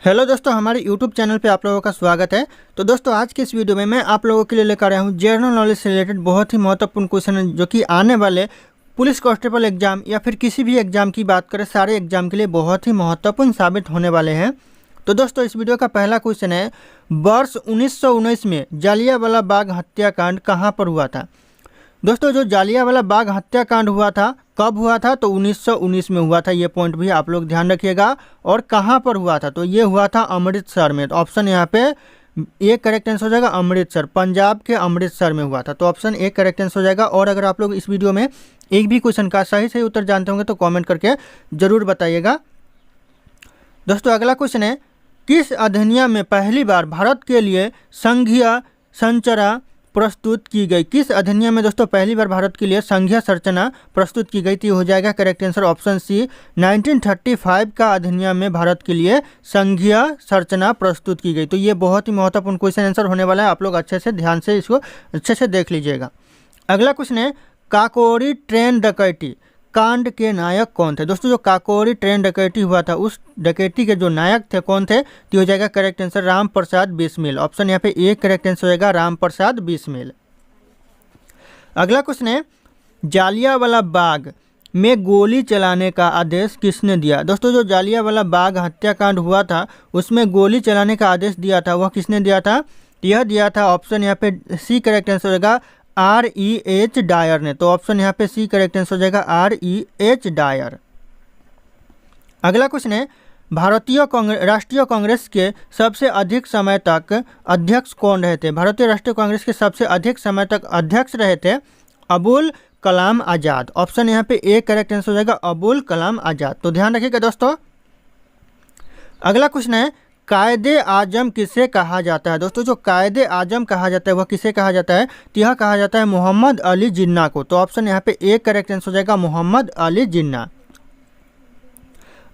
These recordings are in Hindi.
हेलो दोस्तों, हमारे यूट्यूब चैनल पे आप लोगों का स्वागत है। तो दोस्तों, आज के इस वीडियो में मैं आप लोगों के लिए लेकर आया हूँ जनरल नॉलेज से रिलेटेड बहुत ही महत्वपूर्ण क्वेश्चन है, जो कि आने वाले पुलिस कांस्टेबल एग्जाम या फिर किसी भी एग्जाम की बात करें, सारे एग्जाम के लिए बहुत ही महत्वपूर्ण साबित होने वाले हैं। तो दोस्तों, इस वीडियो का पहला क्वेश्चन है, वर्ष 1919 में जालियांवाला बाग हत्याकांड कहाँ पर हुआ था। दोस्तों, जो जालियांवाला बाग हत्याकांड हुआ था कब हुआ था, तो 1919 में हुआ था। ये पॉइंट भी आप लोग ध्यान रखिएगा। और कहाँ पर हुआ था, तो ये हुआ था अमृतसर में। तो ऑप्शन यहाँ पे ए करेक्ट आंसर हो जाएगा अमृतसर, पंजाब के अमृतसर में हुआ था। तो ऑप्शन ए करेक्ट आंसर हो जाएगा। और अगर आप लोग इस वीडियो में एक भी क्वेश्चन का सही उत्तर जानते होंगे तो कॉमेंट करके ज़रूर बताइएगा। दोस्तों, अगला क्वेश्चन है, किस अधिनियम में पहली बार भारत के लिए संघीय संरचना प्रस्तुत की गई। किस अधिनियम में दोस्तों पहली बार भारत के लिए संघीय संरचना प्रस्तुत की गई थी, हो जाएगा करेक्ट आंसर ऑप्शन सी 1935 का अधिनियम में भारत के लिए संघीय संरचना प्रस्तुत की गई। तो ये बहुत ही महत्वपूर्ण क्वेश्चन आंसर होने वाला है, आप लोग अच्छे से ध्यान से इसको अच्छे से देख लीजिएगा। अगला क्वेश्चन है, काकोरी ट्रेन डकैती कांड के नायक कौन थे। दोस्तों, जो काकोरी ट्रेन डकैती हुआ था उस डकैती के जो नायक थे कौन थे, तो हो जाएगा correct answer Ram Prasad Bismil. Option यहाँ पे ए करेक्ट आंसर हो जाएगा राम प्रसाद बिस्मिल। अगला क्वेश्चन है, जालियांवाला बाग में गोली चलाने का आदेश किसने दिया। दोस्तों, जो जालियांवाला बाग हत्याकांड हुआ था उसमें गोली चलाने का आदेश दिया था, वह किसने दिया था, यह दिया था ऑप्शन यहाँ पे सी करेक्ट आंसर हो जाएगा R.E.H. डायर ने। तो ऑप्शन यहाँ पे सी करेक्ट आंसर हो जाएगा R.E.H. डायर। अगला क्वेश्चन है, भारतीय राष्ट्रीय कांग्रेस के सबसे अधिक समय तक अध्यक्ष कौन रहे थे। भारतीय राष्ट्रीय कांग्रेस के सबसे अधिक समय तक अध्यक्ष रहे थे अबुल कलाम आज़ाद। ऑप्शन यहाँ पे ए करेक्ट आंसर हो जाएगा अबुल कलाम आज़ाद। तो ध्यान रखिएगा दोस्तों। अगला क्वेश्चन है, कायदे आजम किसे कहा जाता है। दोस्तों, जो कायदे आजम कहा जाता है वह किसे कहा जाता है, तो यह कहा जाता है मोहम्मद अली जिन्ना को। तो ऑप्शन यहाँ पे ए करेक्ट आंसर हो जाएगा मोहम्मद अली जिन्ना।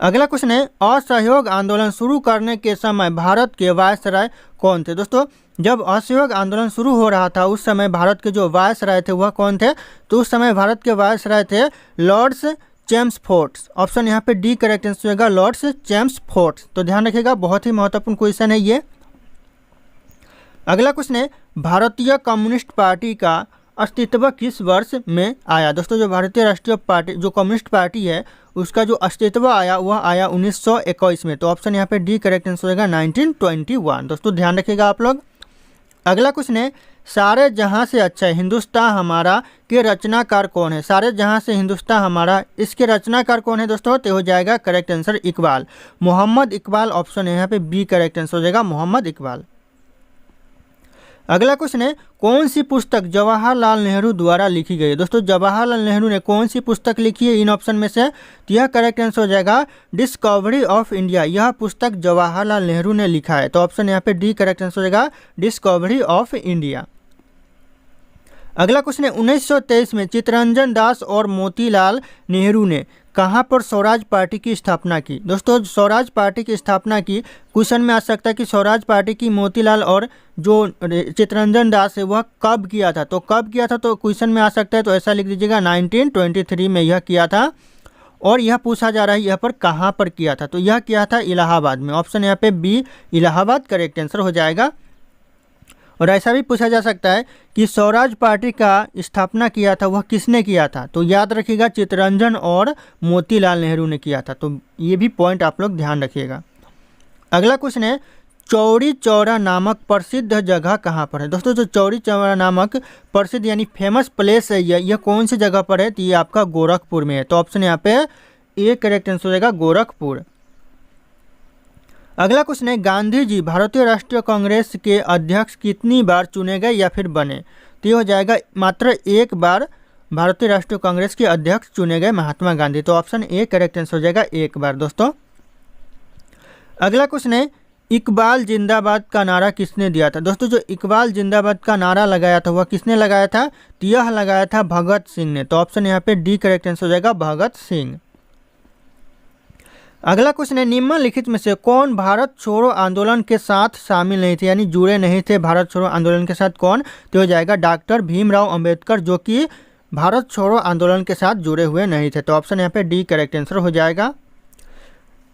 अगला क्वेश्चन है, असहयोग आंदोलन शुरू करने के समय भारत के वायसराय कौन थे। दोस्तों, जब असहयोग आंदोलन शुरू हो रहा था उस समय भारत के जो वायसराय थे वह कौन थे, तो उस समय भारत के वायसराय थे लॉर्ड्स चेम्सफोर्ड। ऑप्शन यहाँ पे डी करेक्ट आंसर होगा लॉर्ड्स चेम्सफोर्ड। तो ध्यान रखिएगा, बहुत ही महत्वपूर्ण क्वेश्चन है ये। अगला क्वेश्चन है, भारतीय कम्युनिस्ट पार्टी का अस्तित्व किस वर्ष में आया। दोस्तों, जो भारतीय राष्ट्रीय पार्टी जो कम्युनिस्ट पार्टी है उसका जो अस्तित्व आया वह आया 1921 में। तो ऑप्शन यहाँ पे डी करेक्ट आंसर होगा 1921। दोस्तों, ध्यान रखिएगा आप लोग। अगला क्वेश्चन है, सारे जहां से अच्छा है हिंदुस्तान हमारा के रचनाकार कौन है। सारे जहां से हिंदुस्तान हमारा, इसके रचनाकार कौन है दोस्तों, तो हो जाएगा correct answer Iqbal, Mohammad Iqbal. Option है यहाँ पे बी करेक्ट आंसर हो जाएगा मोहम्मद इकबाल। अगला क्वेश्चन है, कौन सी पुस्तक जवाहरलाल नेहरू द्वारा लिखी गई है। दोस्तों, जवाहरलाल नेहरू ने कौन सी पुस्तक लिखी है इन ऑप्शन में से, तो यह करेक्ट आंसर हो जाएगा डिस्कवरी ऑफ इंडिया। यह पुस्तक जवाहरलाल नेहरू ने लिखा है। तो ऑप्शन यहाँ पे डी करेक्ट आंसर हो जाएगा डिस्कवरी ऑफ इंडिया। अगला क्वेश्चन है, 1923 में चित्तरंजन दास और मोतीलाल नेहरू ने कहाँ पर स्वराज पार्टी की स्थापना की। दोस्तों, स्वराज पार्टी की स्थापना की क्वेश्चन में आ सकता है कि स्वराज पार्टी की मोतीलाल और जो चित्तरंजन दास है वह कब किया था। तो कब किया था, तो क्वेश्चन में आ सकता है, तो ऐसा लिख दीजिएगा 1923 में यह किया था। और यह पूछा जा रहा है यह पर कहाँ पर किया था, तो यह किया था इलाहाबाद में। ऑप्शन यहाँ पे बी इलाहाबाद करेक्ट आंसर हो जाएगा। और ऐसा भी पूछा जा सकता है कि स्वराज पार्टी का स्थापना किया था वह किसने किया था, तो याद रखिएगा चित्तरंजन और मोतीलाल नेहरू ने किया था। तो ये भी पॉइंट आप लोग ध्यान रखिएगा। अगला क्वेश्चन है, चौरी चौरा नामक प्रसिद्ध जगह कहाँ पर है। दोस्तों, जो चौरी चौरा नामक प्रसिद्ध यानी फेमस प्लेस है यह कौन सी जगह पर है, तो ये आपका गोरखपुर में है। तो ऑप्शन यहाँ पे ए करेक्ट आंसर हो जाएगा गोरखपुर। अगला क्वेश्चन है, गांधी जी भारतीय राष्ट्रीय कांग्रेस के अध्यक्ष कितनी बार चुने गए या फिर बने, तो ये हो जाएगा मात्र एक बार भारतीय राष्ट्रीय कांग्रेस के अध्यक्ष चुने गए महात्मा गांधी। तो ऑप्शन ए करेक्ट आंसर हो जाएगा एक बार दोस्तों। अगला क्वेश्चन है, इकबाल जिंदाबाद का नारा किसने दिया था। दोस्तों, जो इकबाल जिंदाबाद का नारा लगाया था वह किसने लगाया था, तो यह लगाया था भगत सिंह ने। तो ऑप्शन यहाँ पे डी करेक्ट आंसर हो जाएगा भगत सिंह। अगला क्वेश्चन है, निम्नलिखित में से कौन भारत छोड़ो आंदोलन के साथ शामिल नहीं थे यानी जुड़े नहीं थे भारत छोड़ो आंदोलन के साथ, कौन, तो हो जाएगा डॉक्टर भीमराव अंबेडकर, जो कि भारत छोड़ो आंदोलन के साथ जुड़े हुए नहीं थे। तो ऑप्शन यहाँ पे डी करेक्ट आंसर हो जाएगा।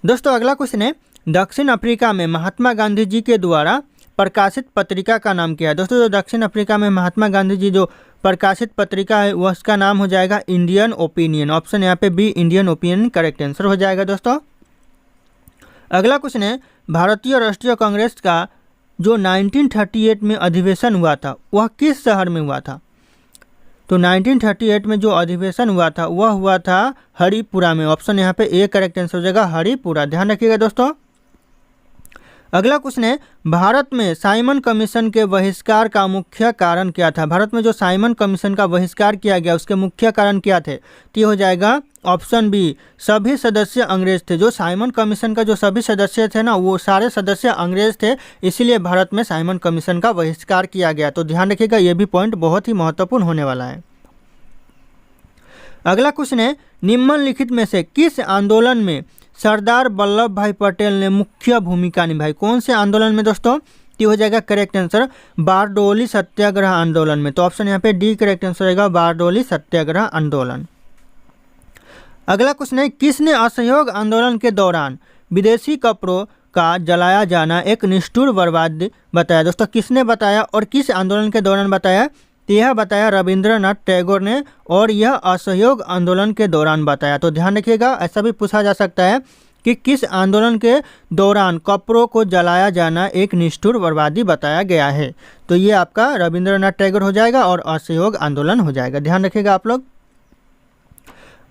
दोस्तों, अगला क्वेश्चन है, दक्षिण अफ्रीका में महात्मा गांधी जी के द्वारा प्रकाशित पत्रिका का नाम क्या है? दोस्तों जो दक्षिण अफ्रीका में महात्मा गांधी जी जो प्रकाशित पत्रिका है वह उसका नाम हो जाएगा इंडियन ओपिनियन। ऑप्शन यहाँ पे B Indian opinion correct answer हो जाएगा दोस्तों। अगला क्वेश्चन है, भारतीय राष्ट्रीय कांग्रेस का जो 1938 में अधिवेशन हुआ था वह किस शहर में हुआ था? तो 1938 में जो अधिवेशन हुआ था वह हुआ था हरिपुरा में। ऑप्शन यहाँ पे ए करेक्ट आंसर हो जाएगा हरिपुरा, ध्यान रखिएगा दोस्तों। अगला क्वेश्चन है, भारत में साइमन कमीशन के बहिष्कार का मुख्य कारण क्या था? भारत में जो साइमन कमीशन का बहिष्कार किया गया उसके मुख्य कारण क्या थे? तो ये हो जाएगा ऑप्शन बी, सभी सदस्य अंग्रेज थे। जो साइमन कमीशन का जो सभी सदस्य थे ना वो सारे सदस्य अंग्रेज थे, इसीलिए भारत में साइमन कमीशन का बहिष्कार किया गया। तो ध्यान रखिएगा, ये भी पॉइंट बहुत ही महत्वपूर्ण होने वाला है। अगला क्वेश्चन है, निम्नलिखित में से किस आंदोलन में सरदार वल्लभ भाई पटेल ने मुख्य भूमिका निभाई? कौन से आंदोलन में दोस्तों? तो हो जाएगा करेक्ट आंसर बारडोली सत्याग्रह आंदोलन में। तो ऑप्शन यहाँ पे डी करेक्ट आंसर रहेगा बरडोली सत्याग्रह आंदोलन। अगला क्वेश्चन है, किसने असहयोग आंदोलन के दौरान विदेशी कपड़ों का जलाया जाना एक निष्ठुर बर्बादी बताया? दोस्तों किसने बताया और किस आंदोलन के दौरान बताया? तो यह बताया रविंद्रनाथ टैगोर ने, और यह असहयोग आंदोलन के दौरान बताया। तो ध्यान रखिएगा, ऐसा भी पूछा जा सकता है कि किस आंदोलन के दौरान कपड़ों को जलाया जाना एक निष्ठुर बर्बादी बताया गया है? तो ये आपका रविंद्रनाथ टैगोर हो जाएगा और असहयोग आंदोलन हो जाएगा, ध्यान रखिएगा आप लोग।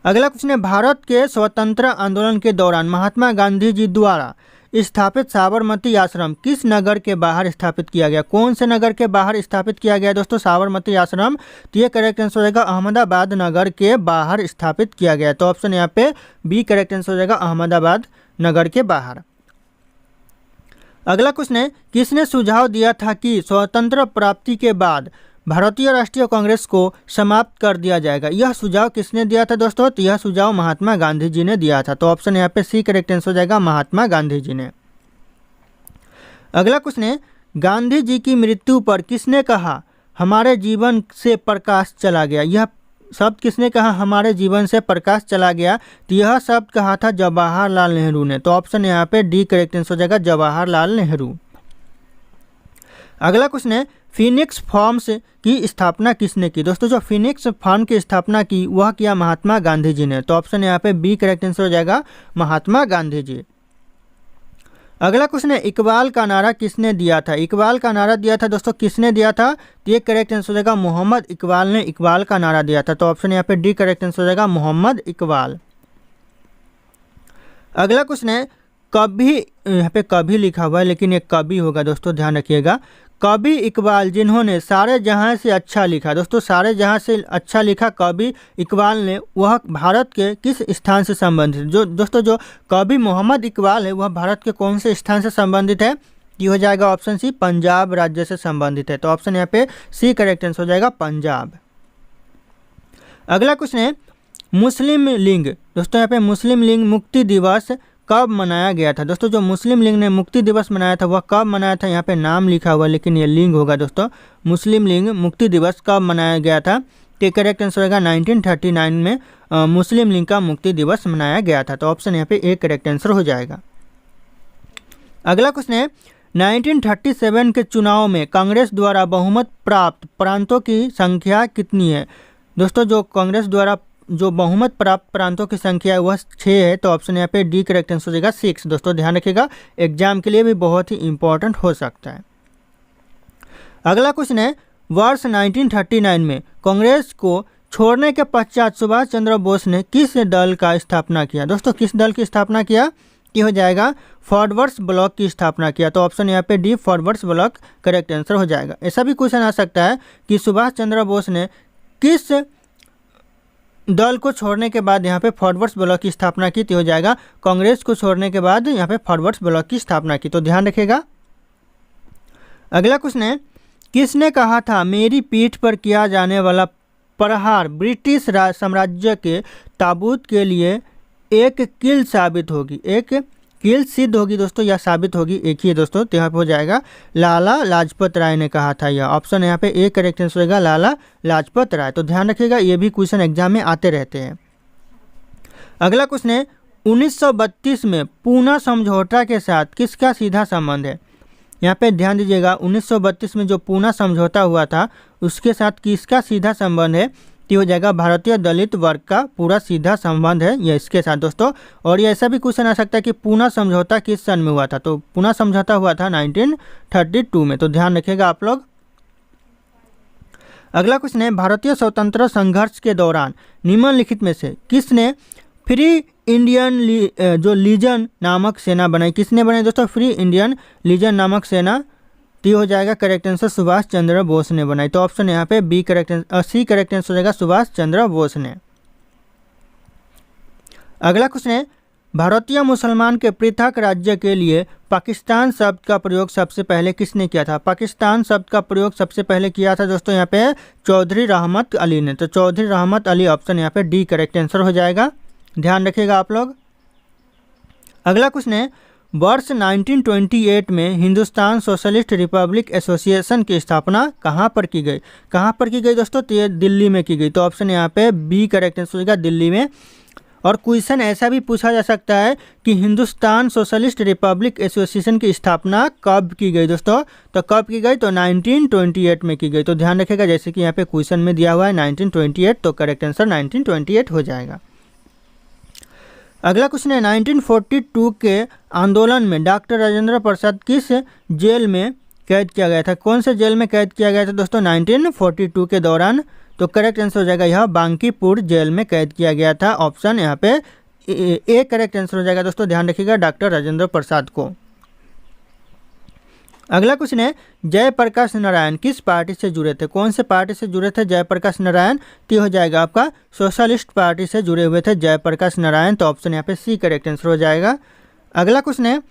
अगला क्वेश्चन है, भारत के स्वतंत्र आंदोलन के दौरान महात्मा गांधी जी द्वारा स्थापित साबरमती आश्रम किस नगर के बाहर स्थापित किया गया? कौन से नगर के बाहर स्थापित किया गया दोस्तों साबरमती आश्रम? तो ये करेक्ट आंसर हो जाएगा अहमदाबाद नगर के बाहर स्थापित किया गया। तो ऑप्शन यहाँ पे बी करेक्ट आंसर हो जाएगा अहमदाबाद नगर के बाहर। अगला क्वेश्चन है, किसने सुझाव दिया था कि स्वतंत्र प्राप्ति के बाद भारतीय राष्ट्रीय कांग्रेस को समाप्त कर दिया जाएगा? यह सुझाव किसने दिया था दोस्तों? तो यह सुझाव महात्मा गांधी जी ने दिया था। तो ऑप्शन यहाँ पे सी करेक्ट आंसर हो जाएगा महात्मा गांधी जी ने। अगला क्वेश्चन है, गांधी जी की मृत्यु पर किसने कहा हमारे जीवन से प्रकाश चला गया? यह शब्द किसने कहा हमारे जीवन से प्रकाश चला गया? तो यह शब्द कहा था जवाहरलाल नेहरू ने। तो ऑप्शन यहाँ पे डी करेक्ट आंसर हो जाएगा जवाहरलाल नेहरू। अगला क्वेश्चन है, फिनिक्स फार्म्स की स्थापना किसने की? दोस्तों जो फिनिक्स फार्म की स्थापना की वह किया महात्मा गांधी जी ने। तो ऑप्शन यहाँ पे बी करेक्ट आंसर हो जाएगा महात्मा गांधी जी। अगला क्वेश्चन है, इकबाल का नारा किसने दिया था? इकबाल का नारा दिया था दोस्तों किसने दिया था? तो ये करेक्ट आंसर हो जाएगा मोहम्मद इकबाल ने इकबाल का नारा दिया था। तो ऑप्शन यहाँ पे डी करेक्ट आंसर हो जाएगा मोहम्मद इकबाल। अगला क्वेश्चन है, कभी, यहाँ पे कभी लिखा हुआ है लेकिन ये कवि होगा दोस्तों, ध्यान रखिएगा। कवि इकबाल जिन्होंने सारे जहां से अच्छा लिखा, दोस्तों सारे जहां से अच्छा लिखा कवि इकबाल ने, वह भारत के किस स्थान से संबंधित? जो दोस्तों जो कवि मोहम्मद इकबाल है वह भारत के कौन से स्थान से संबंधित है? ये हो जाएगा ऑप्शन सी पंजाब राज्य से संबंधित है। तो ऑप्शन यहाँ पे सी करेक्ट आंसर हो जाएगा पंजाब। अगला क्वेश्चन है, मुस्लिम लीग, दोस्तों यहाँ पे मुस्लिम लीग मुक्ति दिवस कब मनाया गया था? दोस्तों जो मुस्लिम लीग ने मुक्ति दिवस मनाया था वह कब मनाया था? यहाँ पे नाम लिखा हुआ लेकिन ये लीग होगा दोस्तों। मुस्लिम लीग मुक्ति दिवस कब मनाया गया था? तो करेक्ट आंसर होगा 1939 में मुस्लिम लीग का मुक्ति दिवस मनाया गया था। तो ऑप्शन यहाँ पे ए करेक्ट आंसर हो जाएगा। अगला क्वेश्चन है, 1937 के चुनाव में कांग्रेस द्वारा बहुमत प्राप्त प्रांतों की संख्या कितनी है? दोस्तों जो कांग्रेस द्वारा जो बहुमत प्राप्त प्रांतों की संख्या है वह 6 है। तो ऑप्शन यहाँ पे डी करेक्ट आंसर हो जाएगा 6। दोस्तों ध्यान रखिएगा, एग्जाम के लिए भी बहुत ही इंपॉर्टेंट हो सकता है। अगला क्वेश्चन है, वर्ष 1939 में कांग्रेस को छोड़ने के पश्चात सुभाष चंद्र बोस ने किस दल का स्थापना किया? दोस्तों किस दल की स्थापना किया? ये हो जाएगा फॉरवर्ड्स ब्लॉक की स्थापना किया। तो ऑप्शन यहाँ पे D forwards block correct answer हो जाएगा। ऐसा भी क्वेश्चन आ सकता है कि सुभाष चंद्र बोस ने किस दल को छोड़ने के बाद यहाँ पे फॉरवर्ड्स ब्लॉक की स्थापना की? तो हो जाएगा कांग्रेस को छोड़ने के बाद यहाँ पे फॉरवर्ड्स ब्लॉक की स्थापना की। तो ध्यान रखिएगा। अगला क्वेश्चन है, किसने कहा था मेरी पीठ पर किया जाने वाला प्रहार ब्रिटिश साम्राज्य के ताबूत के लिए एक कील साबित होगी? एक कील सिद्ध होगी दोस्तों या साबित होगी, एक ही है दोस्तों। तो यहाँ पे हो जाएगा लाला लाजपत राय ने कहा था। यह ऑप्शन यहाँ पे ए करेक्ट आंसर होगा लाला लाजपत राय। तो ध्यान रखिएगा, ये भी क्वेश्चन एग्जाम में आते रहते हैं। अगला क्वेश्चन है, 1932 में पूना समझौता के साथ किसका सीधा संबंध है? यहाँ पे ध्यान दीजिएगा, 1932 में जो पूना समझौता हुआ था उसके साथ किसका सीधा संबंध है? तो हो जाएगा भारतीय दलित वर्ग का पूरा सीधा संबंध है ये इसके साथ दोस्तों। और ये ऐसा भी क्वेश्चन आ सकता है कि पूना समझौता किस सन में हुआ था? तो पूना समझौता हुआ था 1932 में, तो ध्यान रखिएगा आप लोग। अगला क्वेश्चन है, भारतीय स्वतंत्रता संघर्ष के दौरान निम्नलिखित में से किसने फ्री इंडियन जो लीजन नामक सेना बनाई? किसने बनाई दोस्तों? फ्री इंडियन लीजन नामक सेना। तो हो जाएगा करेक्ट आंसर सुभाष चंद्र बोस ने बनाई। तो ऑप्शन यहाँ पे B correct, C correct answer हो जाएगा सुभाष चंद्र बोस ने। अगला क्वेश्चन है, भारतीय मुसलमान के पृथक राज्य के लिए पाकिस्तान शब्द का प्रयोग सबसे पहले किसने किया था? पाकिस्तान शब्द का प्रयोग सबसे पहले किया था दोस्तों यहाँ पे चौधरी रहमत अली ने। तो चौधरी रहमत अली ऑप्शन यहाँ पे डी करेक्ट आंसर हो जाएगा, ध्यान रखिएगा आप लोग। अगला क्वेश्चन है, वर्ष 1928 में हिंदुस्तान सोशलिस्ट रिपब्लिक एसोसिएशन की स्थापना कहाँ पर की गई? कहाँ पर की गई दोस्तों? तो ये दिल्ली में की गई। तो ऑप्शन यहाँ पे बी करेक्ट आंसर हो जाएगा, दिल्ली में। और क्वेश्चन ऐसा भी पूछा जा सकता है कि हिंदुस्तान सोशलिस्ट रिपब्लिक एसोसिएशन की स्थापना कब की गई दोस्तों? तो कब की गई? तो 1928 में की गई। तो ध्यान रखिएगा, जैसे कि यहाँ पे क्वेश्चन में दिया हुआ है 1928, तो करेक्ट आंसर 1928 हो जाएगा। अगला क्वेश्चन है, 1942 के आंदोलन में डॉक्टर राजेंद्र प्रसाद किस जेल में कैद किया गया था? कौन से जेल में कैद किया गया था दोस्तों 1942 के दौरान? तो करेक्ट आंसर हो जाएगा यह बांकीपुर जेल में कैद किया गया था। ऑप्शन यहाँ पे ए करेक्ट आंसर हो जाएगा दोस्तों, ध्यान रखिएगा डॉक्टर राजेंद्र प्रसाद को। अगला क्वेश्चन है, जयप्रकाश नारायण किस पार्टी से जुड़े थे? कौन से पार्टी से जुड़े थे जयप्रकाश नारायण? तो हो जाएगा आपका सोशलिस्ट पार्टी से जुड़े हुए थे जयप्रकाश नारायण। तो ऑप्शन यहाँ पे सी करेक्ट आंसर हो जाएगा। अगला क्वेश्चन है,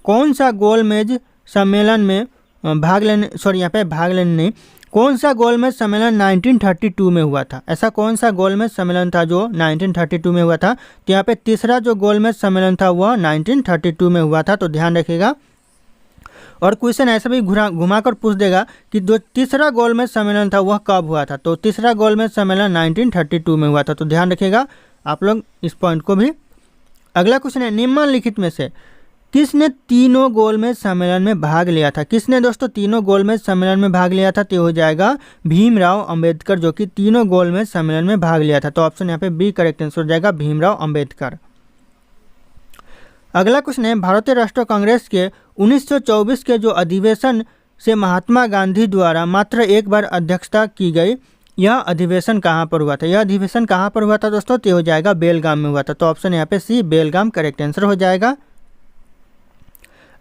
कौन सा गोलमेज सम्मेलन में भाग लेने नहीं, कौन सा गोलमेज सम्मेलन 1932 में हुआ था? ऐसा कौन सा गोलमेज सम्मेलन था जो 1932 में हुआ था? तो यहाँ पे तीसरा जो गोलमेज सम्मेलन था वह 1932 में हुआ था, तो ध्यान रखिएगा। और क्वेश्चन ऐसा भी घुमाकर पूछ देगा कि जो तीसरा गोलमेज सम्मेलन था वह कब हुआ था? तो तीसरा गोलमेज सम्मेलन 1932 में हुआ था, तो ध्यान रखिएगा आप लोग इस पॉइंट को भी। अगला क्वेश्चन है, निम्नलिखित में से किसने तीनों गोलमेज सम्मेलन में भाग लिया था? किसने दोस्तों तीनों गोलमेज सम्मेलन में भाग लिया था? तो हो जाएगा भीमराव अंबेडकर, जो कि तीनों गोलमेज सम्मेलन में भाग लिया था। तो ऑप्शन यहाँ पे बी करेक्ट आंसर हो जाएगा, भीमराव अंबेडकर। अगला क्वेश्चन है, भारतीय राष्ट्रीय कांग्रेस के 1924 के जो अधिवेशन से महात्मा गांधी द्वारा मात्र एक बार अध्यक्षता की गई, यह अधिवेशन कहाँ पर हुआ था? यह अधिवेशन कहाँ पर हुआ था दोस्तों? तो हो जाएगा बेलगाम में हुआ था। तो ऑप्शन यहाँ पे सी बेलगाम करेक्ट आंसर हो जाएगा।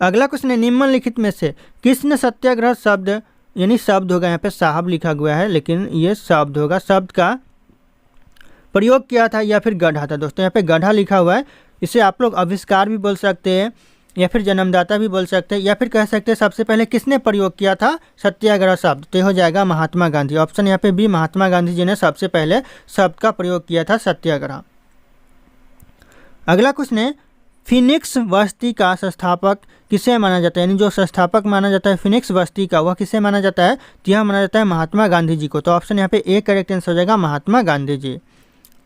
अगला क्वेश्चन है, निम्नलिखित में से किसने सत्याग्रह शब्द, यानी शब्द होगा यहाँ पे साहब लिखा हुआ है लेकिन ये शब्द होगा, शब्द का प्रयोग किया था या फिर गढ़ा था? दोस्तों यहाँ पे गढ़ा लिखा हुआ है, इसे आप लोग आविष्कार भी बोल सकते हैं या फिर जन्मदाता भी बोल सकते हैं, या फिर कह सकते हैं सबसे पहले किसने प्रयोग किया था सत्याग्रह शब्द? तो हो जाएगा महात्मा गांधी। ऑप्शन यहाँ पे बी महात्मा गांधी जी ने सबसे पहले शब्द का प्रयोग किया था सत्याग्रह। अगला क्वेश्चन है, फिनिक्स बस्ती का संस्थापक किसे माना जाता है? यानी जो संस्थापक माना जाता है फिनिक्स बस्ती का, वह किसे माना जाता है? तो यह माना जाता है महात्मा गांधी जी को। तो ऑप्शन यहाँ पे ए करेक्ट आंसर हो जाएगा, महात्मा गांधी जी।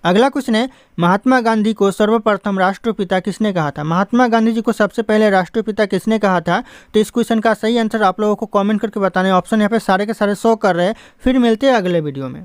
अगला क्वेश्चन है, महात्मा गांधी को सर्वप्रथम राष्ट्रपिता किसने कहा था? महात्मा गांधी जी को सबसे पहले राष्ट्रपिता किसने कहा था? तो इस क्वेश्चन का सही आंसर आप लोगों को कमेंट करके बताना है। ऑप्शन यहाँ पे सारे के सारे शो कर रहे हैं। फिर मिलते हैं अगले वीडियो में।